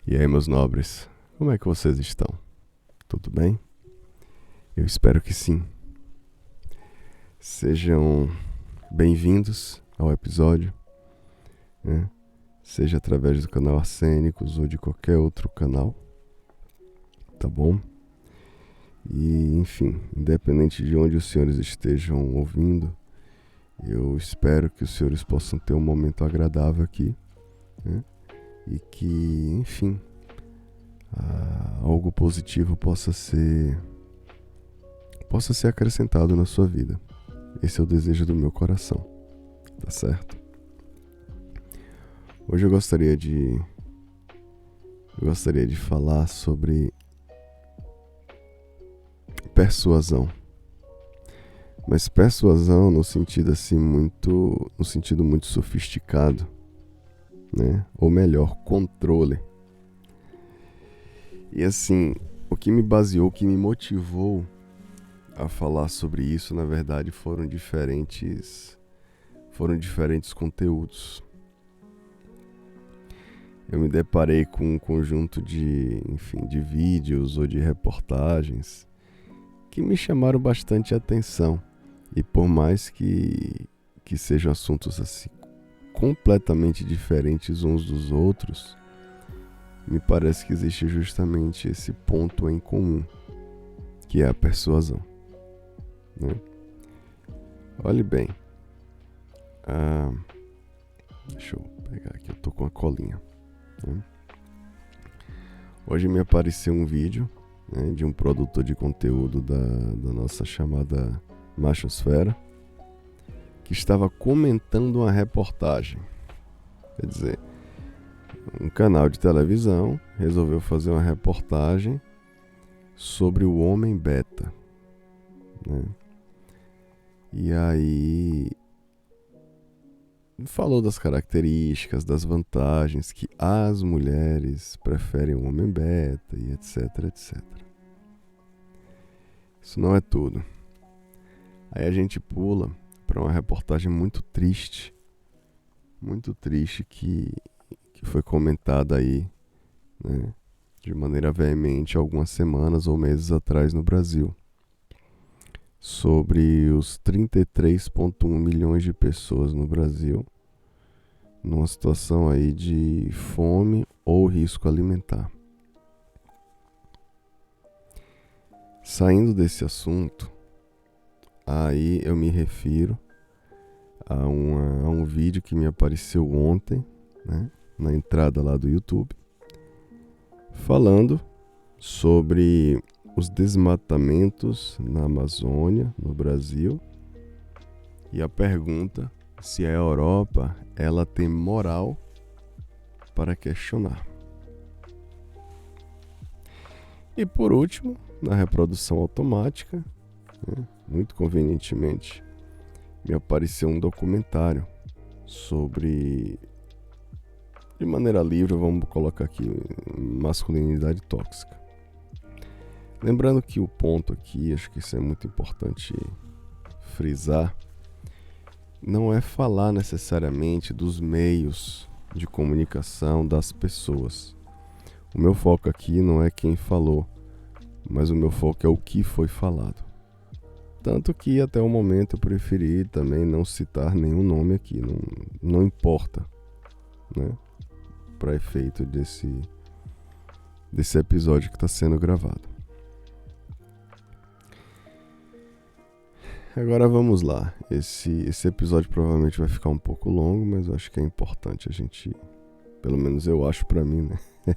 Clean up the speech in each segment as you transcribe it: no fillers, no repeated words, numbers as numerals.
E aí, meus nobres, como é que vocês estão? Tudo bem? Eu espero que sim. Sejam bem-vindos ao episódio, né? Seja através do canal Arsênicos ou de qualquer outro canal, tá bom? E, enfim, independente de onde os senhores estejam ouvindo, eu espero que os senhores possam ter um momento agradável aqui, né? E que, enfim, algo positivo possa ser acrescentado na sua vida. Esse é o desejo do meu coração, tá certo? Hoje eu gostaria de falar sobre persuasão. Mas persuasão no sentido assim muito sofisticado, né? Ou melhor, controle. E assim, o que me baseou, o que me motivou a falar sobre isso, na verdade, foram diferentes conteúdos. Eu me deparei com um conjunto de vídeos ou de reportagens que me chamaram bastante atenção. E por mais que sejam assuntos assim completamente diferentes uns dos outros, me parece que existe justamente esse ponto em comum, que é a persuasão, né? Olhe bem, deixa eu pegar aqui, eu tô com a colinha, né? Hoje me apareceu um vídeo, né, de um produtor de conteúdo da nossa chamada Machosfera, que estava comentando uma reportagem. Quer dizer, um canal de televisão resolveu fazer uma reportagem sobre o homem beta, né? E aí falou das características, das vantagens que as mulheres preferem o homem beta e etc, etc. Isso não é tudo. Aí a gente pula para uma reportagem muito triste que foi comentada aí, né, de maneira veemente algumas semanas ou meses atrás no Brasil, sobre os 33,1 milhões de pessoas no Brasil numa situação aí de fome ou risco alimentar. Saindo desse assunto, aí eu me refiro a um vídeo que me apareceu ontem, né, na entrada lá do YouTube, falando sobre os desmatamentos na Amazônia, no Brasil, e a pergunta se a Europa ela tem moral para questionar. E por último, na reprodução automática, né, muito convenientemente, me apareceu um documentário sobre, de maneira livre, vamos colocar aqui, masculinidade tóxica. Lembrando que o ponto aqui, acho que isso é muito importante frisar, não é falar necessariamente dos meios de comunicação das pessoas. O meu foco aqui não é quem falou, mas o meu foco é o que foi falado. Tanto que até o momento eu preferi também não citar nenhum nome aqui, não importa, né, para efeito desse episódio que está sendo gravado. Agora vamos lá, esse episódio provavelmente vai ficar um pouco longo, mas eu acho que é importante a gente, pelo menos eu acho para mim, né,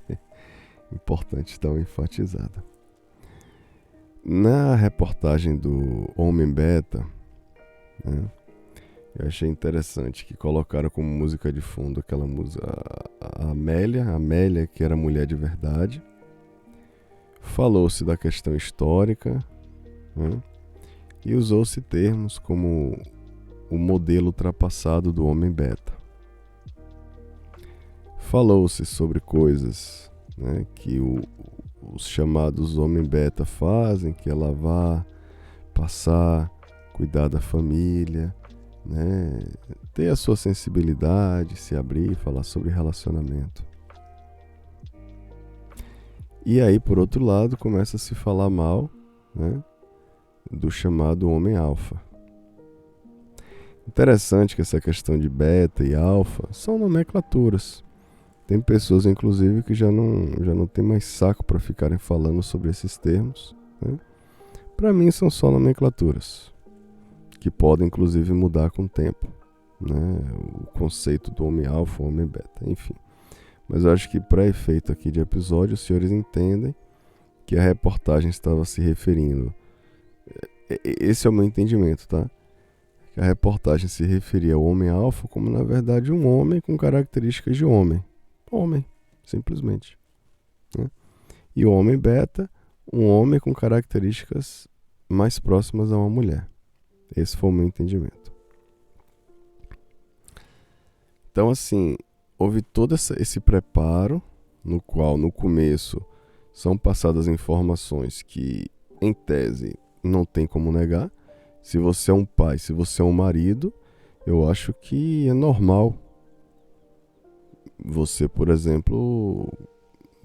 importante dar uma enfatizada. Na reportagem do Homem Beta, né, eu achei interessante que colocaram como música de fundo aquela música, a Amélia, que era mulher de verdade. Falou-se da questão histórica, né, e usou-se termos como o modelo ultrapassado do homem beta. Falou-se sobre coisas, né, que os chamados homem beta fazem, que é lavar, passar, cuidar da família, né? Ter a sua sensibilidade, se abrir, falar sobre relacionamento. E aí, por outro lado, começa a se falar mal, né, do chamado homem alfa. Interessante que essa questão de beta e alfa são nomenclaturas. Tem pessoas, inclusive, que já não tem mais saco para ficarem falando sobre esses termos, né? Para mim, são só nomenclaturas, que podem, inclusive, mudar com o tempo, né? O conceito do homem alfa, homem beta, enfim. Mas eu acho que, para efeito aqui de episódio, os senhores entendem que a reportagem estava se referindo. Esse é o meu entendimento, tá? Que a reportagem se referia ao homem alfa como, na verdade, um homem com características de homem. Homem, simplesmente, né? E o homem beta, um homem com características mais próximas a uma mulher. Esse foi o meu entendimento. Então, assim, houve todo esse preparo, no qual, no começo, são passadas informações que, em tese, não tem como negar. Se você é um pai, se você é um marido, eu acho que é normal você, por exemplo,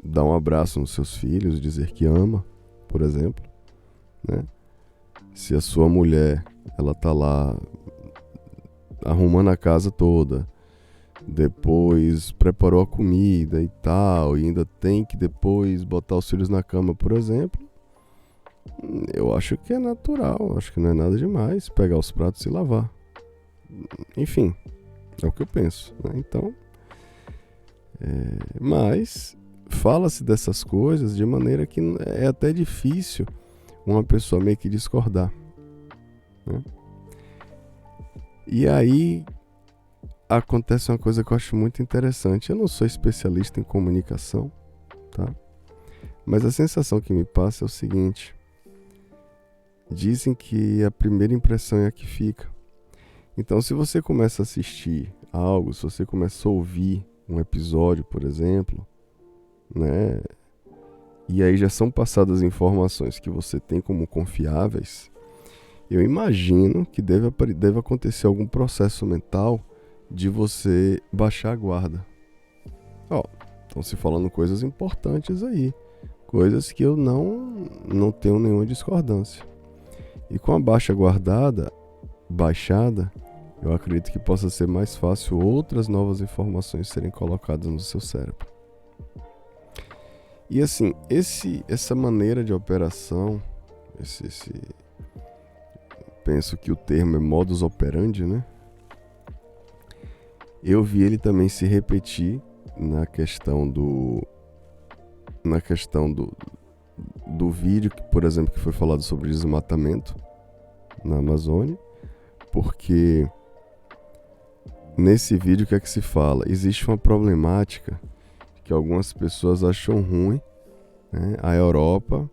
dar um abraço nos seus filhos, dizer que ama, por exemplo, né? Se a sua mulher, ela tá lá arrumando a casa toda, depois preparou a comida e tal, e ainda tem que depois botar os filhos na cama, por exemplo, eu acho que é natural, acho que não é nada demais pegar os pratos e lavar. Enfim, é o que eu penso, né? Então, mas fala-se dessas coisas de maneira que é até difícil uma pessoa meio que discordar, né? E aí acontece uma coisa que eu acho muito interessante. Eu não sou especialista em comunicação, tá? Mas a sensação que me passa é o seguinte: dizem que a primeira impressão é a que fica. Então, se você começa a assistir algo, se você começa a ouvir um episódio, por exemplo, né, e aí já são passadas informações que você tem como confiáveis, eu imagino que deve acontecer algum processo mental de você baixar a guarda. Estão se falando coisas importantes aí, coisas que eu não tenho nenhuma discordância. E com a baixada, eu acredito que possa ser mais fácil outras novas informações serem colocadas no seu cérebro. E assim, essa maneira de operação, penso que o termo é modus operandi, né? Eu vi ele também se repetir na questão do vídeo, por exemplo, que foi falado sobre desmatamento na Amazônia, porque nesse vídeo o que é que se fala? Existe uma problemática que algumas pessoas acham ruim, né, a Europa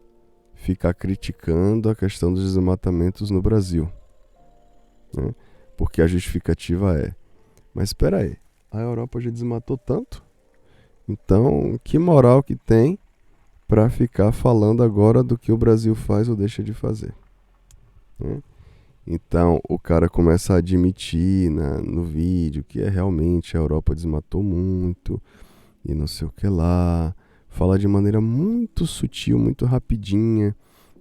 ficar criticando a questão dos desmatamentos no Brasil, né? Porque a justificativa é: mas espera aí, a Europa já desmatou tanto? Então, que moral que tem para ficar falando agora do que o Brasil faz ou deixa de fazer, né? Então, o cara começa a admitir no vídeo que realmente a Europa desmatou muito e não sei o que lá. Fala de maneira muito sutil, muito rapidinha,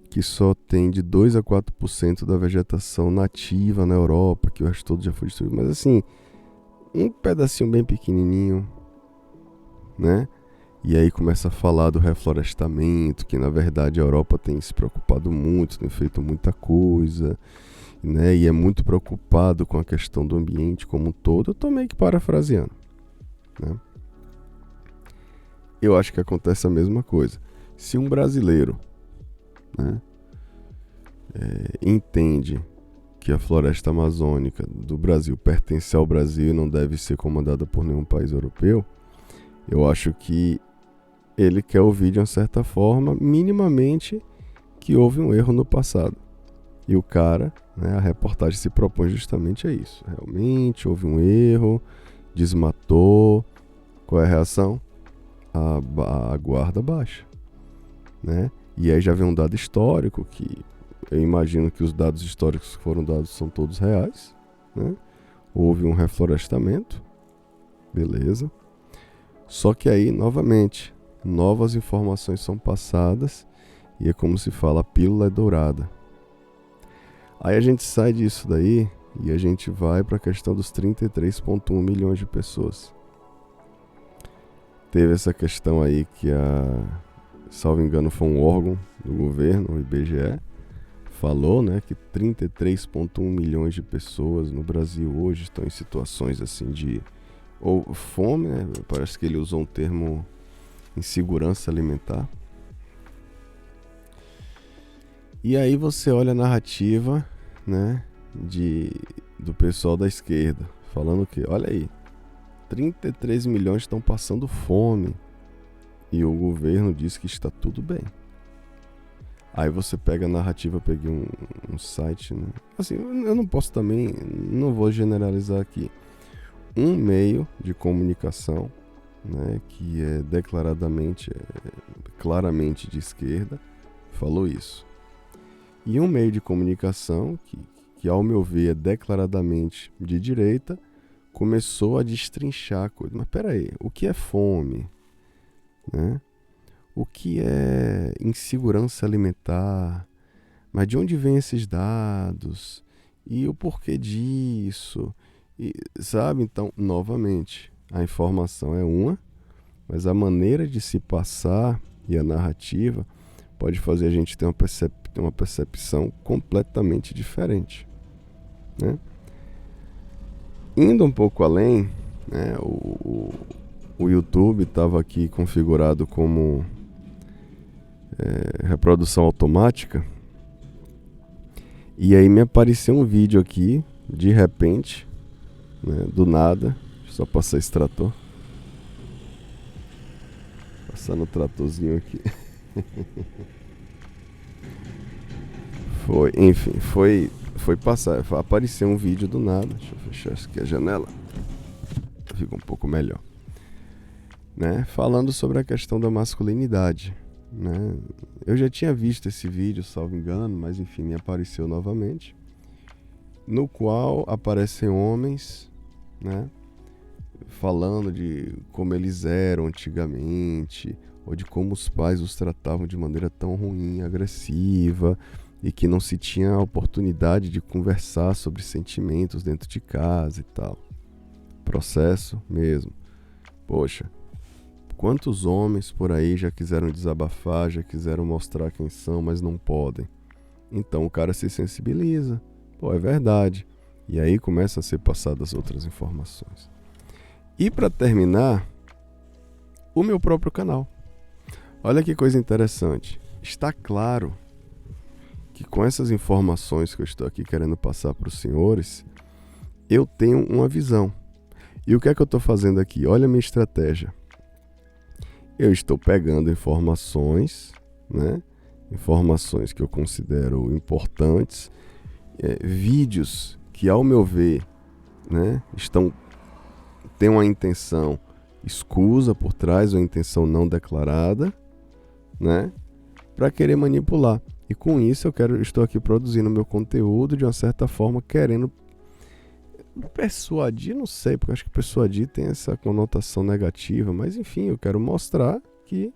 que só tem de 2 a 4% da vegetação nativa na Europa, que o resto todo já foi destruído. Mas assim, um pedacinho bem pequenininho, né? E aí começa a falar do reflorestamento, que na verdade a Europa tem se preocupado muito, tem feito muita coisa, né? E é muito preocupado com a questão do ambiente como um todo. Eu tô meio que parafraseando, né? Eu acho que acontece a mesma coisa. Se um brasileiro, né, entende que a floresta amazônica do Brasil pertence ao Brasil e não deve ser comandada por nenhum país europeu, eu acho que ele quer ouvir de uma certa forma, minimamente, que houve um erro no passado. E o cara, né, a reportagem se propõe justamente a isso. Realmente houve um erro, desmatou. Qual é a reação? A guarda baixa, né? E aí já vem um dado histórico, que eu imagino que os dados históricos que foram dados são todos reais, né? houve um reflorestamento, beleza. Só que aí, novamente, novas informações são passadas e é como se fala, a pílula é dourada. Aí a gente sai disso daí e a gente vai para a questão dos 33,1 milhões de pessoas. Teve essa questão aí que salvo engano, foi um órgão do governo, o IBGE, falou, né, que 33,1 milhões de pessoas no Brasil hoje estão em situações assim de ou fome, né, parece que ele usou um termo insegurança alimentar. E aí você olha a narrativa, né, do pessoal da esquerda, falando que, olha aí, 33 milhões estão passando fome e o governo diz que está tudo bem. Aí você pega a narrativa, eu peguei um site, né? Assim, eu não posso também, não vou generalizar aqui. Um meio de comunicação, né, que é declaradamente, claramente de esquerda, falou isso. E um meio de comunicação, que ao meu ver é declaradamente de direita, começou a destrinchar a coisa. Mas peraí, o que é fome? Né? O que é insegurança alimentar? Mas de onde vêm esses dados? E o porquê disso? E, sabe? Então, novamente, a informação é uma, mas a maneira de se passar e a narrativa pode fazer a gente ter uma percepção completamente diferente. Né? Indo um pouco além, né, o YouTube estava aqui configurado como reprodução automática. E aí me apareceu um vídeo aqui, de repente, né, do nada. Deixa eu só passar esse trator. Passando o tratorzinho aqui. Apareceu um vídeo do nada. Deixa eu fechar aqui a janela. Fica um pouco melhor. Né? Falando sobre a questão da masculinidade. Né? Eu já tinha visto esse vídeo, salvo engano, mas enfim, me apareceu novamente. No qual aparecem homens, né, falando de como eles eram antigamente, ou de como os pais os tratavam de maneira tão ruim, agressiva, e que não se tinha a oportunidade de conversar sobre sentimentos dentro de casa e tal. Processo mesmo. Poxa, quantos homens por aí já quiseram desabafar, já quiseram mostrar quem são, mas não podem. Então o cara se sensibiliza. Pô, é verdade. E aí começam a ser passadas outras informações. E para terminar, o meu próprio canal. Olha que coisa interessante. Está claro que com essas informações que eu estou aqui querendo passar para os senhores, eu tenho uma visão. E o que é que eu estou fazendo aqui? Olha a minha estratégia. Eu estou pegando informações, né? Informações que eu considero importantes, vídeos que, ao meu ver, né, têm uma intenção escusa por trás, uma intenção não declarada, né, para querer manipular. E com isso estou aqui produzindo meu conteúdo de uma certa forma, querendo persuadir, não sei, porque eu acho que persuadir tem essa conotação negativa, mas enfim, eu quero mostrar que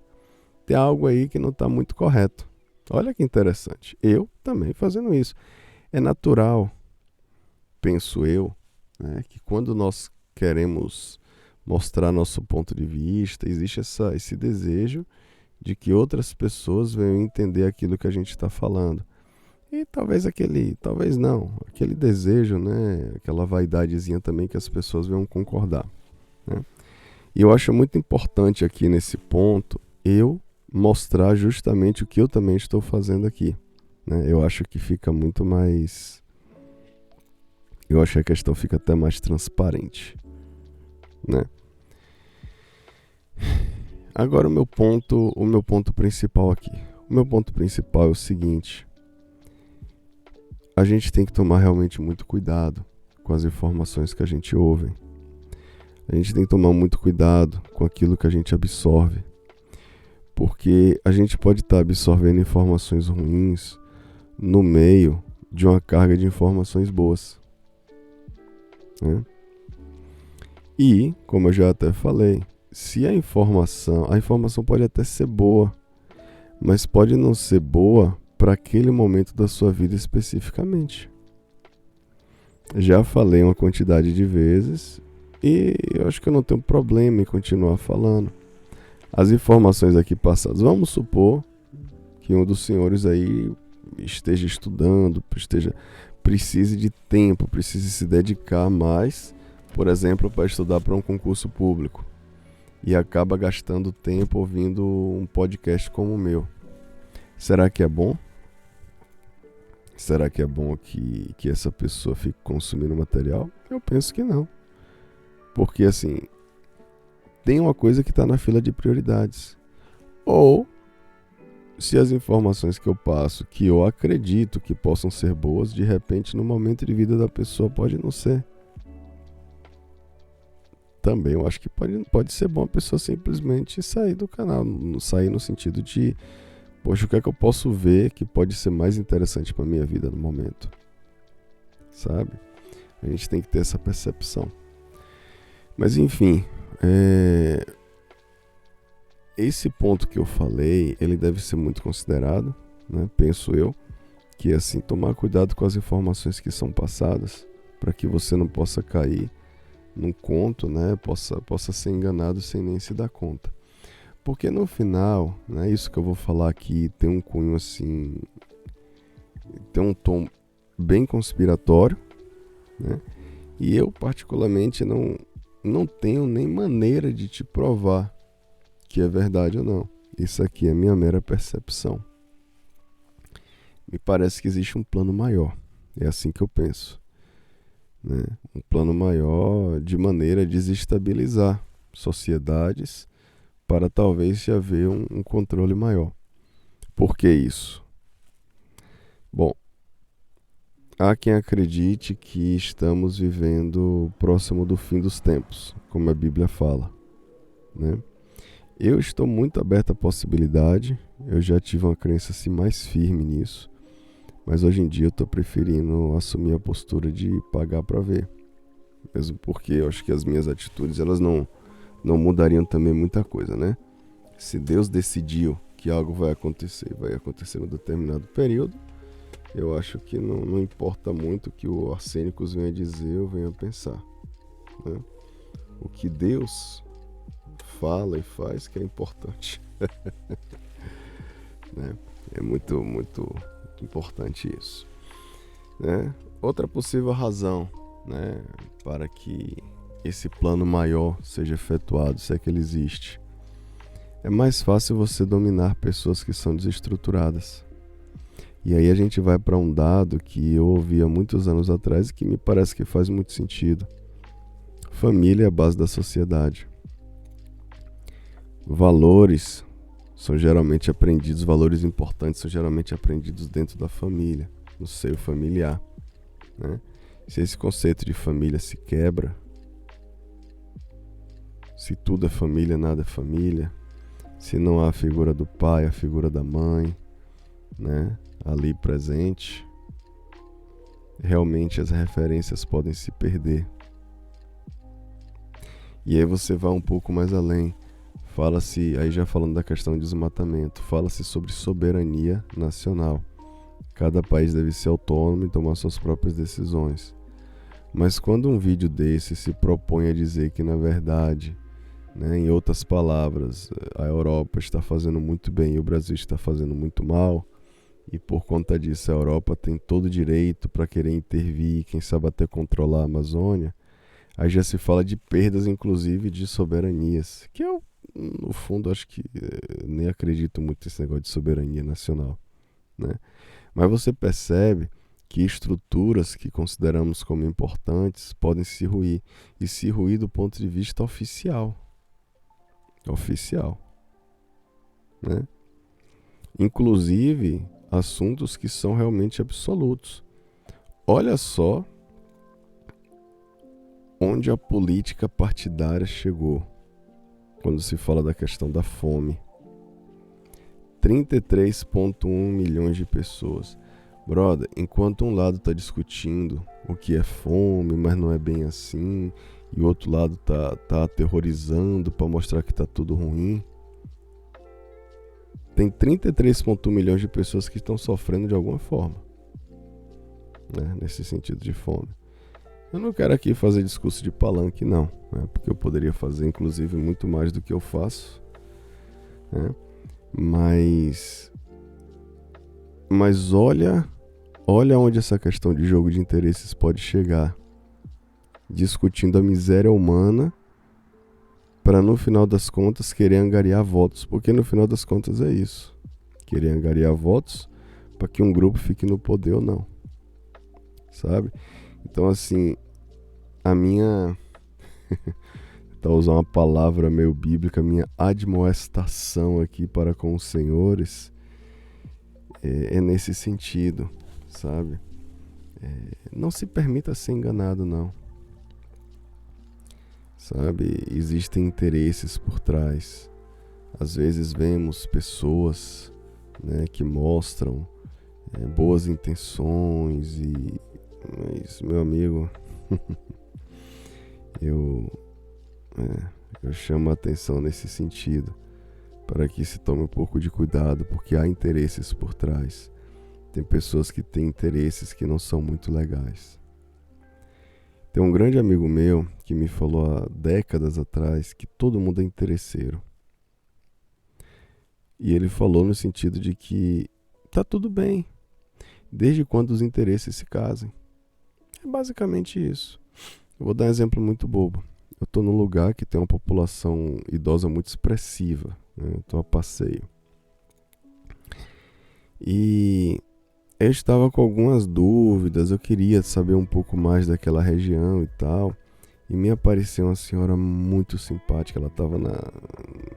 tem algo aí que não está muito correto. Olha que interessante, eu também fazendo isso. É natural, penso eu, né, que quando nós queremos mostrar nosso ponto de vista, existe esse desejo de que outras pessoas venham entender aquilo que a gente está falando. E talvez aquele desejo, né, aquela vaidadezinha também que as pessoas venham concordar. Né? E eu acho muito importante aqui nesse ponto, eu mostrar justamente o que eu também estou fazendo aqui. Né? Eu acho que fica muito mais... Eu acho que a questão fica até mais transparente. Né? Agora o meu ponto principal aqui. O meu ponto principal é o seguinte. A gente tem que tomar realmente muito cuidado com as informações que a gente ouve. A gente tem que tomar muito cuidado com aquilo que a gente absorve. Porque a gente pode estar absorvendo informações ruins no meio de uma carga de informações boas. né? E, como eu já até falei, se a informação pode até ser boa, mas pode não ser boa para aquele momento da sua vida especificamente. Já falei uma quantidade de vezes e eu acho que eu não tenho problema em continuar falando. As informações aqui passadas, vamos supor que um dos senhores aí esteja estudando, precise de tempo, precise se dedicar mais, por exemplo, para estudar para um concurso público e acaba gastando tempo ouvindo um podcast como o meu. Será que é bom? Será que é bom que essa pessoa fique consumindo material? Eu penso que não. Porque assim, tem uma coisa que está na fila de prioridades. Ou, se as informações que eu passo, que eu acredito que possam ser boas, de repente no momento de vida da pessoa pode não ser. Também eu acho que pode ser bom a pessoa simplesmente sair do canal. Sair no sentido de, poxa, o que é que eu posso ver que pode ser mais interessante para minha vida no momento? Sabe? A gente tem que ter essa percepção. Mas enfim, esse ponto que eu falei, ele deve ser muito considerado, né? Penso eu, que é assim, tomar cuidado com as informações que são passadas, para que você não possa cair num conto, né? Possa ser enganado sem nem se dar conta. Porque no final, né, isso que eu vou falar aqui tem um cunho assim, tem um tom bem conspiratório, né? E eu particularmente não tenho nem maneira de te provar que é verdade ou não. Isso aqui é minha mera percepção. Me parece que existe um plano maior. É assim que eu penso, né? Um plano maior de maneira a desestabilizar sociedades para talvez haver um controle maior. Por que isso? Bom, há quem acredite que estamos vivendo próximo do fim dos tempos, como a Bíblia fala, né? Eu estou muito aberto à possibilidade, eu já tive uma crença assim, mais firme nisso, mas hoje em dia eu estou preferindo assumir a postura de pagar para ver, mesmo porque eu acho que as minhas atitudes elas não mudariam também muita coisa, né? Se Deus decidiu que algo vai acontecer em um determinado período, eu acho que não importa muito o que o Arsênicos venha dizer ou venha pensar, né? O que Deus fala e faz que é importante. Né? É muito, muito importante isso, né? Outra possível razão, né, para que esse plano maior seja efetuado, se é que ele existe, é mais fácil você dominar pessoas que são desestruturadas. E aí a gente vai para um dado que eu ouvi há muitos anos atrás e que me parece que faz muito sentido. Família é a base da sociedade. Valores são geralmente aprendidos, valores importantes são geralmente aprendidos dentro da família, no seio familiar, né? Se esse conceito de família se quebra, se tudo é família, nada é família, se não há a figura do pai, a figura da mãe, né, ali presente, realmente as referências podem se perder. E aí você vai um pouco mais além. Fala-se, aí já falando da questão de desmatamento, fala-se sobre soberania nacional. Cada país deve ser autônomo e tomar suas próprias decisões. Mas quando um vídeo desse se propõe a dizer que, na verdade, né, em outras palavras, a Europa está fazendo muito bem e o Brasil está fazendo muito mal, e por conta disso a Europa tem todo o direito para querer intervir, quem sabe até controlar a Amazônia, aí já se fala de perdas, inclusive, de soberanias, que eu, no fundo, acho que nem acredito muito nesse negócio de soberania nacional, né? Mas você percebe que estruturas que consideramos como importantes podem se ruir, e se ruir do ponto de vista oficial, né? Inclusive assuntos que são realmente absolutos. Olha só onde a política partidária chegou quando se fala da questão da fome. 33,1 milhões de pessoas. Brother, enquanto um lado está discutindo o que é fome, mas não é bem assim, e o outro lado tá aterrorizando para mostrar que tá tudo ruim. Tem 33,1 milhões de pessoas que estão sofrendo de alguma forma, né, nesse sentido de fome. Eu não quero aqui fazer discurso de palanque, não, né, porque eu poderia fazer, inclusive, muito mais do que eu faço, né, mas olha onde essa questão de jogo de interesses pode chegar, discutindo a miséria humana para, no final das contas, querer angariar votos, porque no final das contas é isso, querer angariar votos para que um grupo fique no poder ou não, sabe? Então, assim, a minha tá usando uma palavra meio bíblica, minha admoestação aqui para com os senhores é nesse sentido, sabe? Não se permita ser enganado, não. Sabe? Existem interesses por trás. Às vezes vemos pessoas, né, que mostram boas intenções mas, meu amigo, eu chamo a atenção nesse sentido, para que se tome um pouco de cuidado, porque há interesses por trás. Tem pessoas que têm interesses que não são muito legais. Tem um grande amigo meu que me falou há décadas atrás que todo mundo é interesseiro. E ele falou no sentido de que tá tudo bem, desde quando os interesses se casem. É basicamente isso. Eu vou dar um exemplo muito bobo. Eu estou num lugar que tem uma população idosa muito expressiva, né? Eu estou a passeio. E eu estava com algumas dúvidas, eu queria saber um pouco mais daquela região e tal. E me apareceu uma senhora muito simpática, ela estava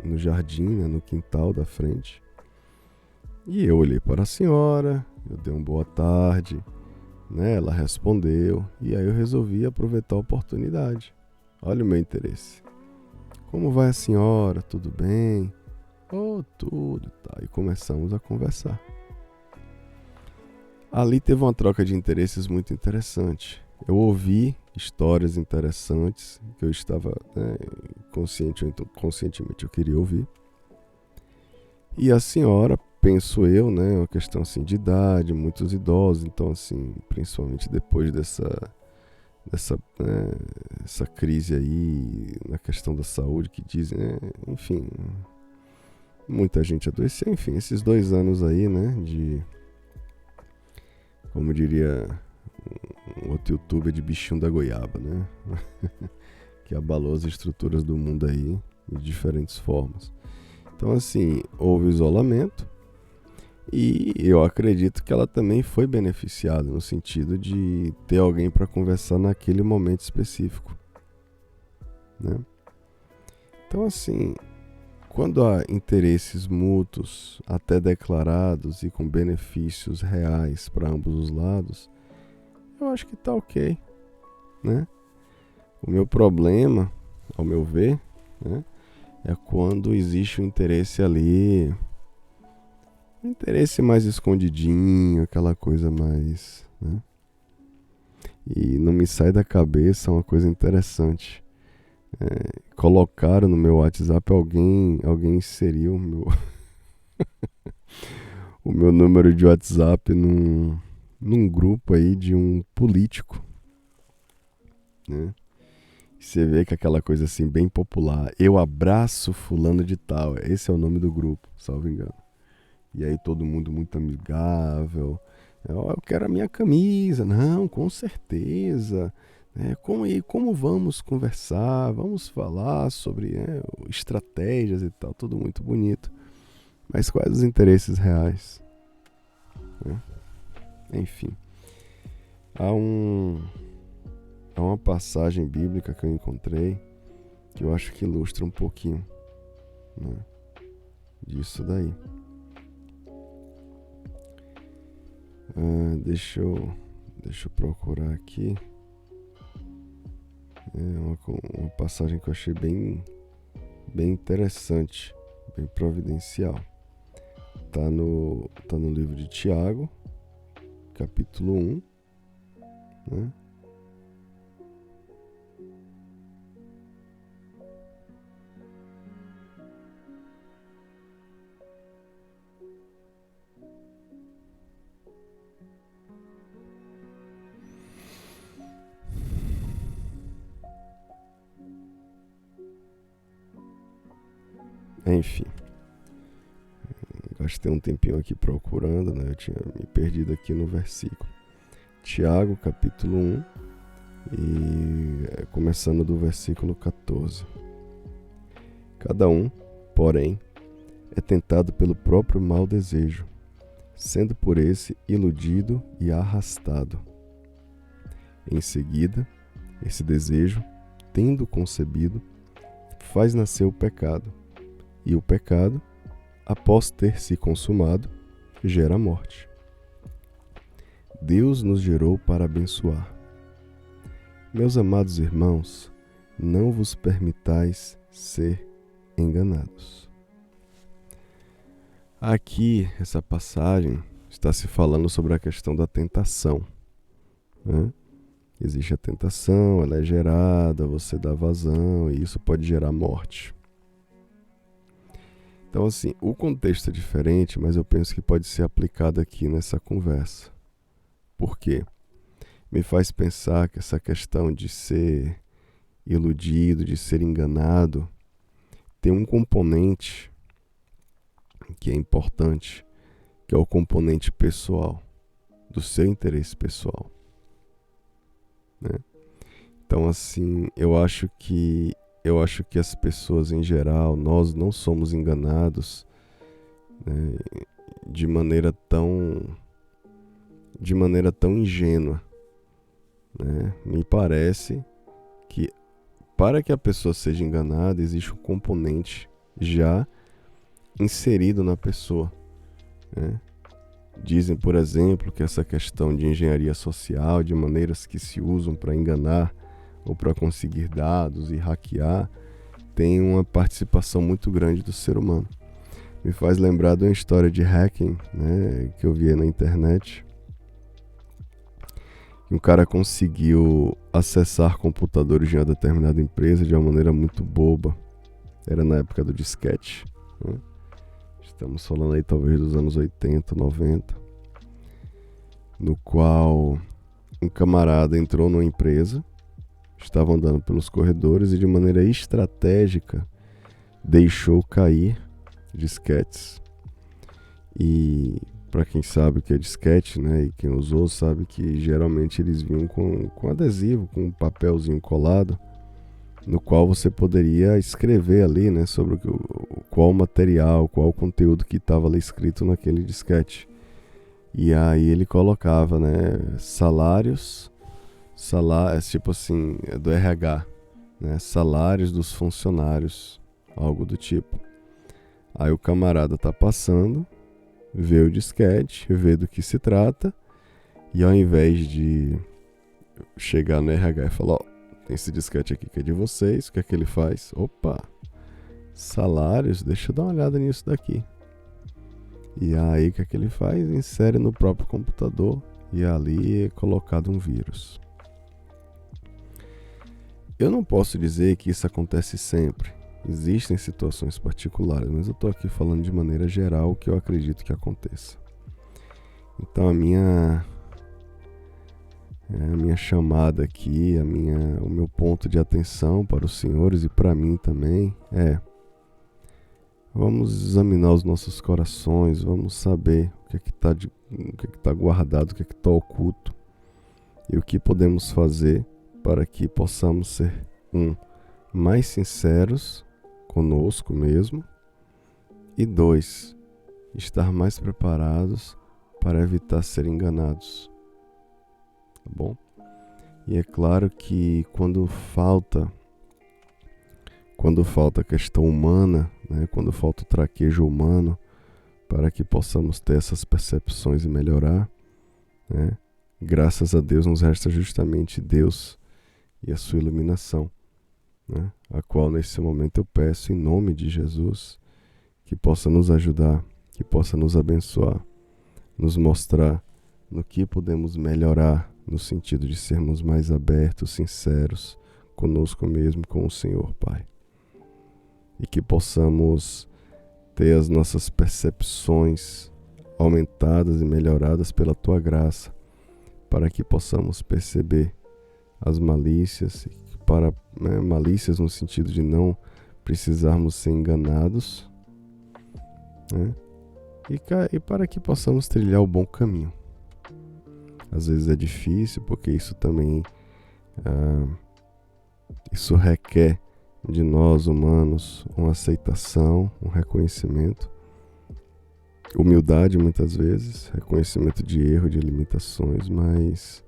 no jardim, né, no quintal da frente. E eu olhei para a senhora, eu dei uma boa tarde, né, ela respondeu, e aí eu resolvi aproveitar a oportunidade. Olha o meu interesse. Como vai a senhora? Tudo bem? Oh, tudo, tá. E começamos a conversar. Ali teve uma troca de interesses muito interessante. Eu ouvi histórias interessantes que eu estava, né, conscientemente eu queria ouvir. E a senhora, penso eu, né, uma questão assim de idade, muitos idosos, então assim, principalmente depois dessa essa crise aí na questão da saúde que dizem, né, enfim, muita gente adoeceu, enfim, esses 2 anos aí, né, de, como diria um outro youtuber, de bichinho da goiaba, né? Que abalou as estruturas do mundo aí de diferentes formas. Então, assim, houve isolamento e eu acredito que ela também foi beneficiada no sentido de ter alguém para conversar naquele momento específico, né? Então, assim, quando há interesses mútuos, até declarados e com benefícios reais para ambos os lados, eu acho que tá ok, né? O meu problema, ao meu ver, né, é quando existe um interesse ali, um interesse mais escondidinho, aquela coisa mais, né? E não me sai da cabeça uma coisa interessante. Colocaram no meu WhatsApp, alguém inseriu o meu número de WhatsApp num grupo aí de um político, né? Você vê que aquela coisa assim bem popular, eu abraço fulano de tal, esse é o nome do grupo, salvo engano. E aí todo mundo muito amigável, eu quero a minha camisa, não, com certeza, como vamos conversar, vamos falar sobre, né, estratégias e tal, tudo muito bonito. Mas quais os interesses reais? Né? Enfim, há uma passagem bíblica que eu encontrei que eu acho que ilustra um pouquinho, né, disso daí. Deixa eu procurar aqui. Uma passagem que eu achei bem interessante, bem providencial. Tá no livro de Tiago, capítulo 1, né? Enfim, gastei um tempinho aqui procurando, né? Eu tinha me perdido aqui no versículo. Tiago, capítulo 1, e começando do versículo 14. Cada um, porém, é tentado pelo próprio mau desejo, sendo por esse iludido e arrastado. Em seguida, esse desejo, tendo concebido, faz nascer o pecado, e o pecado, após ter se consumado, gera a morte. Deus nos gerou para abençoar. Meus amados irmãos, não vos permitais ser enganados. Aqui, essa passagem está se falando sobre a questão da tentação, né? Existe a tentação, ela é gerada, você dá vazão e isso pode gerar morte. Então, assim, o contexto é diferente, mas eu penso que pode ser aplicado aqui nessa conversa. Por quê? Me faz pensar que essa questão de ser iludido, de ser enganado, tem um componente que é importante, que é o componente pessoal, do seu interesse pessoal, né? Então, assim, eu acho que as pessoas em geral, nós não somos enganados, né, de maneira tão ingênua, né? Me parece que para que a pessoa seja enganada, existe um componente já inserido na pessoa, né? Dizem, por exemplo, que essa questão de engenharia social, de maneiras que se usam para enganar ou para conseguir dados e hackear, tem uma participação muito grande do ser humano. Me faz lembrar de uma história de hacking, né, que eu vi na internet. Um cara conseguiu acessar computadores de uma determinada empresa de uma maneira muito boba. Era na época do disquete, né? Estamos falando aí talvez dos anos 80, 90. No qual um camarada entrou numa empresa, estava andando pelos corredores e de maneira estratégica deixou cair disquetes. E para quem sabe o que é disquete, né, e quem usou sabe que geralmente eles vinham com adesivo, com um papelzinho colado, no qual você poderia escrever ali, né, sobre qual material, qual conteúdo que estava ali escrito naquele disquete. E aí ele colocava, né, salários, tipo assim, do RH, né, salários dos funcionários, algo do tipo. Aí o camarada tá passando, vê o disquete, vê do que se trata, e ao invés de chegar no RH e falar, ó, tem esse disquete aqui que é de vocês, o que é que ele faz? Opa, salários, deixa eu dar uma olhada nisso daqui. E aí o que é que ele faz? Insere no próprio computador e ali é colocado um vírus. Eu não posso dizer que isso acontece sempre. Existem situações particulares, mas eu estou aqui falando de maneira geral o que eu acredito que aconteça. Então a minha chamada aqui, o meu ponto de atenção para os senhores e para mim também é: vamos examinar os nossos corações, vamos saber o que é que está guardado, o que é que está oculto e o que podemos fazer para que possamos ser mais sinceros conosco mesmo, e 2, estar mais preparados para evitar ser enganados. Tá bom? E é claro que quando falta a questão humana, né, quando falta o traquejo humano para que possamos ter essas percepções e melhorar, né, graças a Deus nos resta justamente Deus e a sua iluminação, né, a qual nesse momento eu peço em nome de Jesus que possa nos ajudar, que possa nos abençoar, nos mostrar no que podemos melhorar no sentido de sermos mais abertos, sinceros conosco mesmo, com o Senhor, Pai. E que possamos ter as nossas percepções aumentadas e melhoradas pela Tua graça, para que possamos perceber as malícias, malícias no sentido de não precisarmos ser enganados, né? E para que possamos trilhar o bom caminho. Às vezes é difícil, porque isso também isso requer de nós humanos uma aceitação, um reconhecimento, humildade muitas vezes, reconhecimento de erro, de limitações, mas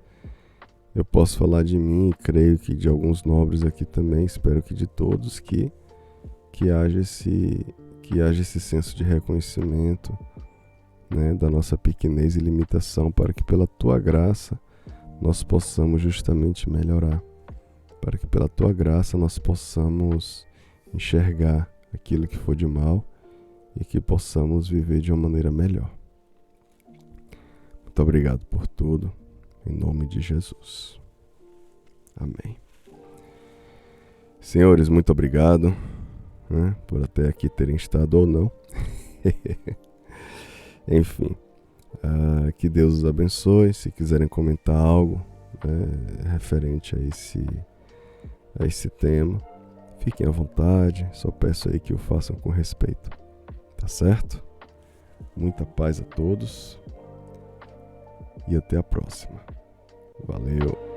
eu posso falar de mim e creio que de alguns nobres aqui também, espero que de todos, que haja esse senso de reconhecimento, né, da nossa pequenez e limitação, para que pela tua graça nós possamos justamente melhorar, para que pela tua graça nós possamos enxergar aquilo que for de mal e que possamos viver de uma maneira melhor. Muito obrigado por tudo, em nome de Jesus. Amém. Senhores, muito obrigado, né, por até aqui terem estado ou não. Enfim, que Deus os abençoe. Se quiserem comentar algo referente a esse tema, fiquem à vontade. Só peço aí que o façam com respeito. Tá certo? Muita paz a todos e até a próxima. Valeu!